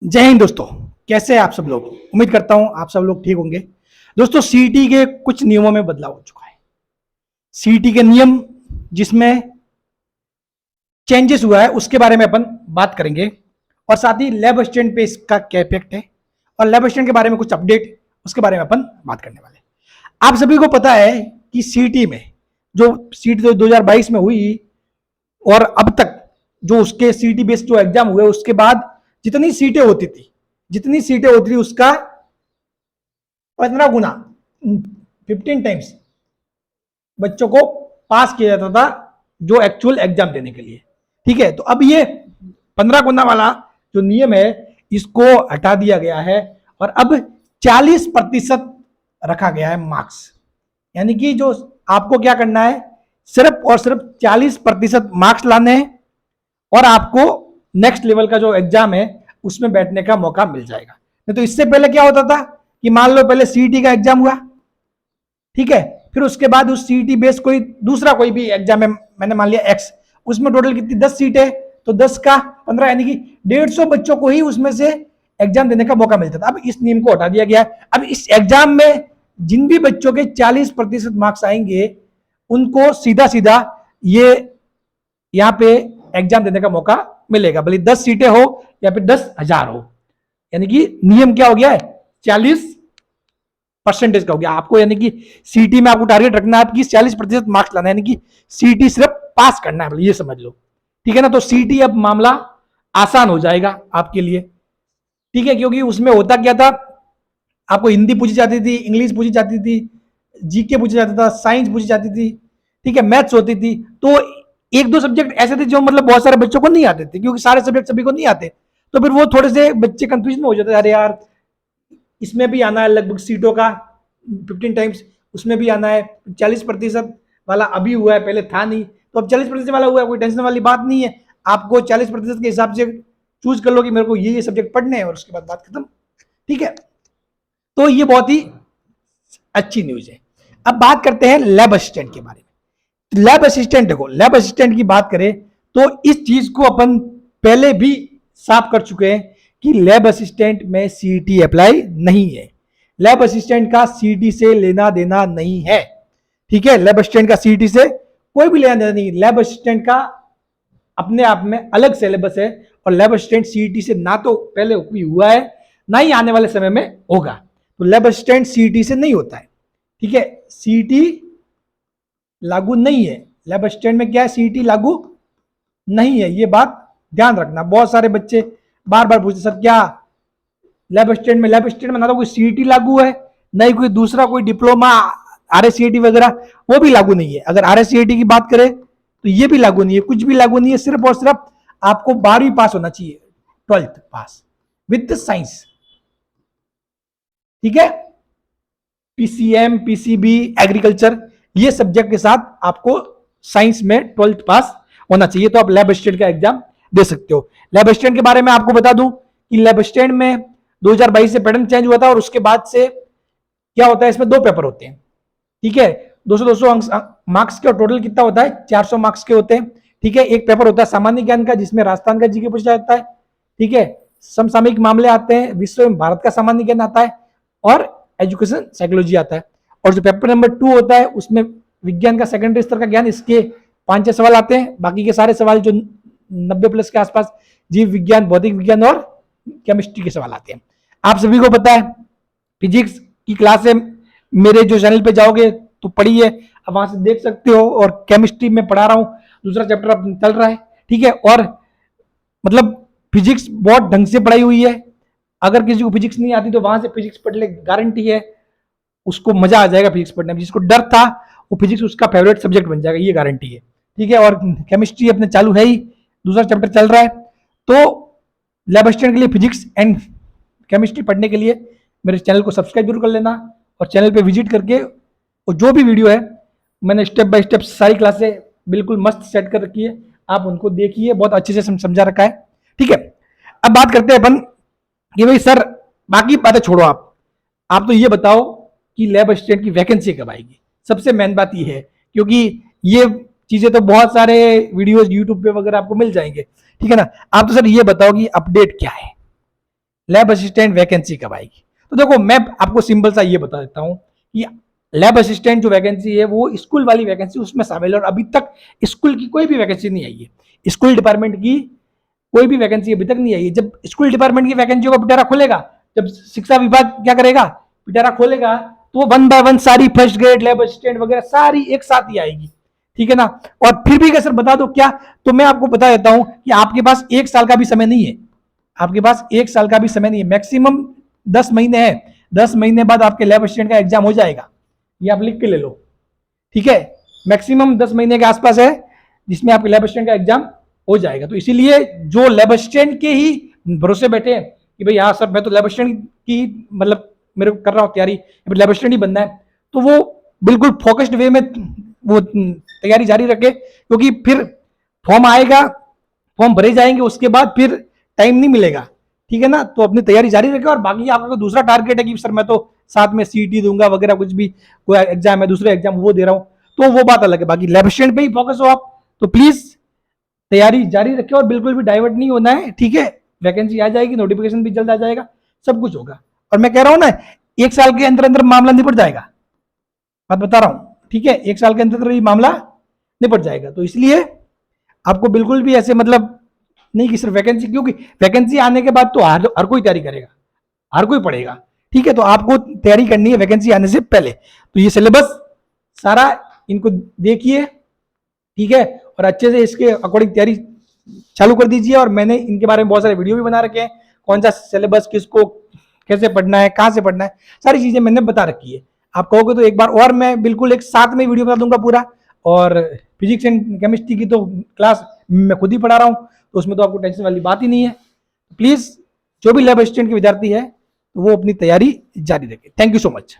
जय हिंद दोस्तों। कैसे हैं आप सब लोग? उम्मीद करता हूं आप सब लोग ठीक होंगे। दोस्तों, सीईटी के कुछ नियमों में बदलाव हो चुका है। सीईटी के नियम जिसमें चेंजेस हुआ है उसके बारे में अपन बात करेंगे, और साथ ही लैब असिस्टेंट पे इसका क्या इफेक्ट है, और लैब असिस्टेंट के बारे में कुछ अपडेट उसके बारे में अपन बात करने वाले हैं। आप सभी को पता है कि सीईटी में जो सीईटी 2022 में हुई और अब तक जो उसके सीईटी बेस्ड जो एग्जाम हुए उसके बाद जितनी सीटें होती थी उसका 15 गुना 15 टाइम्स बच्चों को पास किया जाता था जो एक्चुअल एग्जाम देने के लिए। ठीक है, तो अब ये 15 गुना वाला जो नियम है इसको हटा दिया गया है और अब 40% रखा गया है मार्क्स। यानी कि जो आपको क्या करना है, सिर्फ और सिर्फ 40% मार्क्स लाने हैं और आपको नेक्स्ट लेवल का जो एग्जाम है उसमें बैठने का मौका मिल जाएगा। नहीं तो इससे पहले क्या होता था कि मान लो पहले सीईटी का एग्जाम हुआ, ठीक है, फिर उसके बाद उस सीईटी बेस कोई दूसरा कोई भी एग्जाम है, मैंने मान लिया एक्स, उसमें टोटल कितनी 10 सीटें, तो 10 का 15 यानी कि 150 बच्चों को ही उसमें से एग्जाम देने का मौका मिलता था। अब इस नियम को हटा दिया गया है। अब इस एग्जाम में जिन भी बच्चों के 40% मार्क्स आएंगे उनको सीधा सीधा ये यहां पे एग्जाम देने का मौका मिलेगा, भले 10 सीटें हो या फिर 10,000 हो। यानी कि नियम क्या हो गया है, 40% का हो गया आपको। यानी कि सीटी में आपको टारगेट रखना है कि 40% मार्क्स लाना है, यानी कि सीटी सिर्फ पास करना है, ये समझ लो। ठीक है ना, तो सीटी अब मामला आसान हो जाएगा आपके लिए। ठीक है, क्योंकि उसमें होता क्या था, आपको हिंदी पूछी जाती थी, इंग्लिश पूछी जाती थी, जीके पूछी जाता था, साइंस पूछी जाती थी, ठीक है, मैथ्स होती थी। तो एक दो सब्जेक्ट ऐसे थे जो मतलब बहुत सारे बच्चों को नहीं आते थे, क्योंकि सारे सब्जेक्ट सभी को नहीं आते, तो फिर वो थोड़े से बच्चे कंफ्यूज में हो जाते, अरे यार इसमें भी आना है लगभग सीटों का 15 टाइम्स, उसमें भी आना है 40% वाला अभी हुआ है, पहले था नहीं, तो अब 40% वाला हुआ है, कोई टेंशन वाली बात नहीं है। आपको 40% के हिसाब से चूज कर लो कि मेरे को ये सब्जेक्ट पढ़ने हैं और उसके बाद बात खत्म। ठीक है, तो ये बहुत ही अच्छी न्यूज है। अब बात करते हैं लैब असिस्टेंट के बारे में। लैब असिस्टेंट, देखो लैब असिस्टेंट की बात करें तो इस चीज को अपन पहले भी साफ कर चुके हैं कि लैब असिस्टेंट में सीईटी अप्लाई नहीं है। लैब असिस्टेंट का सीईटी से लेना देना नहीं है। ठीक है, लैब असिस्टेंट का सीईटी से कोई भी लेना देना नहीं। लैब असिस्टेंट का अपने आप में अलग सिलेबस है और लैब असिस्टेंट सीईटी से ना तो पहले हुआ है ना ही आने वाले समय में होगा। तो लैब असिस्टेंट सीईटी से नहीं होता है। ठीक है, सीईटी लागू नहीं है। लैब असिस्टेंट में क्या है, सीईटी लागू नहीं है, ये बात ध्यान रखना। बहुत सारे बच्चे बार बार पूछते सर क्या लैब असिस्टेंट में ना तो कोई सीईटी लागू है, ना ही कोई दूसरा कोई डिप्लोमा आरएससीईटी वगैरह वो भी लागू नहीं है। अगर आरएससीईटी की बात करें तो ये भी लागू नहीं है, कुछ भी लागू नहीं है। सिर्फ और सिर्फ आपको 12वीं पास होना चाहिए, 12th पास विद साइंस। ठीक है, पीसीएम, पीसीबी, एग्रीकल्चर, ये सब्जेक्ट के साथ आपको साइंस में 12th पास होना चाहिए, तो आप लैब असिस्टेंट का एग्जाम दे सकते हो। लैब असिस्टेंट के बारे में आपको बता दूं कि लैब असिस्टेंट में 2022 से पैटर्न चेंज हुआ था और उसके बाद से क्या होता है, इसमें 2 पेपर होते हैं। ठीक है, 200 मार्क्स के, और टोटल कितना होता है 400 मार्क्स के होते हैं। ठीक है, एक पेपर होता है सामान्य ज्ञान का जिसमें राजस्थान का जीके पूछा जाता है। ठीक है, समसामयिक मामले आते हैं, विश्व एवं भारत का सामान्य ज्ञान आता है और एजुकेशन साइकोलॉजी आता है। और जो पेपर नंबर 2 होता है उसमें विज्ञान का सेकेंडरी स्तर का ज्ञान, इसके 5-6 सवाल आते हैं। बाकी के सारे सवाल जो 90+ के आसपास जीव विज्ञान, भौतिक विज्ञान और केमिस्ट्री के सवाल आते हैं। आप सभी को पता है फिजिक्स की क्लास है, मेरे जो चैनल पे जाओगे तो पढ़ी है, अब वहां से देख सकते हो। और केमिस्ट्री में पढ़ा रहा हूं, दूसरा चैप्टर अब चल रहा है। ठीक है, और मतलब फिजिक्स बहुत ढंग से पढ़ाई हुई है। अगर किसी को फिजिक्स नहीं आती तो वहां से फिजिक्स पढ़ ले, गारंटी है उसको मजा आ जाएगा फिजिक्स पढ़ने में। जिसको डर था वो फिजिक्स उसका फेवरेट सब्जेक्ट बन जाएगा, ये गारंटी है। ठीक है, और केमिस्ट्री अपने चालू है ही, दूसरा चैप्टर चल रहा है। तो लैब असिस्टेंट के लिए फिजिक्स एंड केमिस्ट्री पढ़ने के लिए मेरे चैनल को सब्सक्राइब जरूर कर लेना और चैनल पे विजिट करके, और जो भी वीडियो है मैंने स्टेप बाय स्टेप सारी क्लासें बिल्कुल मस्त सेट कर रखी है, आप उनको देखिए, बहुत अच्छे से समझा रखा है। ठीक है, अब बात करते हैं अपन कि भाई सर बाकी बातें छोड़ो, आप तो ये बताओ कि लैब असिस्टेंट की वैकेंसी कब आएगी। सबसे मेन बात ये है, क्योंकि ये चीजें तो बहुत सारे वीडियोस यूट्यूब पे वगैरह आपको मिल जाएंगे। ठीक है ना, आप तो सर ये बताओ कि अपडेट क्या है, लैब असिस्टेंट वैकेंसी कब आएगी। तो देखो मैं आपको सिंपल सा ये बता देता हूं कि लैब असिस्टेंट जो वैकेंसी है वो स्कूल वाली वैकेंसी उसमें शामिल है, और अभी तक स्कूल की कोई भी वैकेंसी नहीं आई है। स्कूल डिपार्टमेंट की कोई भी वैकेंसी अभी तक नहीं आई है। जब स्कूल डिपार्टमेंट की वैकेंसी का पिटारा खोलेगा, जब शिक्षा विभाग क्या करेगा, पिटारा खोलेगा, तो 1 बाय 1 सारी फर्स्ट ग्रेड लैब असिस्टेंट वगैरह सारी एक साथ ही आएगी, ठीक है ना। और फिर भी अगर सर बता दो क्या, तो मैं आपको बता देता हूं कि आपके पास 1 साल का भी समय नहीं है, आपके पास 1 साल का भी समय नहीं है, मैक्सिमम 10 महीने है। 10 महीने बाद आपके लैब असिस्टेंट का एग्जाम हो जाएगा, ये आप लिख के ले लो, ठीक है। मैक्सिमम 10 महीने के आसपास है जिसमें आपके लैब असिस्टेंट का एग्जाम हो जाएगा। तो इसीलिए जो लैब असिस्टेंट के ही भरोसे बैठे हैं कि भाई हाँ सर मैं तो लैब असिस्टेंट की मतलब मेरे को कर रहा हूँ तैयारी, लैब असिस्टेंट ही बनना है, तो वो बिल्कुल फोकस्ड वे में वो तैयारी जारी रखे, क्योंकि फिर फॉर्म आएगा, फॉर्म भरे जाएंगे, उसके बाद फिर टाइम नहीं मिलेगा, ठीक है ना। तो अपनी तैयारी जारी रखे, और बाकी आपका दूसरा टारगेट है कि सर मैं तो साथ में सीटी दूंगा वगैरह, कुछ भी कोई एग्जाम है दूसरे एग्जाम वो दे रहा हूं, तो वो बात अलग है। बाकी लैब असिस्टेंट पे ही फोकस हो आप, तो प्लीज तैयारी जारी रखें और बिल्कुल भी डाइवर्ट नहीं होना है, ठीक है। वैकेंसी आ जाएगी, नोटिफिकेशन भी जल्द आ जाएगा, सब कुछ होगा। और मैं कह रहा हूं ना 1 साल के अंदर अंदर मामला निपट जाएगा, बात बता रहा हूं, ठीक है। 1 साल के अंदर ये मामला निपट जाएगा। तो इसलिए आपको बिल्कुल भी ऐसे मतलब नहीं कि सिर्फ वैकेंसी, क्योंकि वैकेंसी आने के बाद तो हर कोई तैयारी करेगा, हर कोई पढ़ेगा, ठीक है। तो आपको तैयारी करनी है वैकेंसी आने से पहले। तो ये सिलेबस सारा इनको देखिए, ठीक है, और अच्छे से इसके अकॉर्डिंग तैयारी चालू कर दीजिए। और मैंने इनके बारे में बहुत सारे वीडियो भी बना रखे हैं, कौन सा सिलेबस किसको कैसे पढ़ना है, कहाँ से पढ़ना है, सारी चीजें मैंने बता रखी है। आप कहोगे तो एक बार और मैं बिल्कुल एक साथ में वीडियो बता दूंगा पूरा। और फिजिक्स एंड केमिस्ट्री की तो क्लास मैं खुद ही पढ़ा रहा हूँ, तो उसमें तो आपको टेंशन वाली बात ही नहीं है। प्लीज जो भी लैब असिस्टेंट के विद्यार्थी है वो अपनी तैयारी जारी रखे। Thank you so much.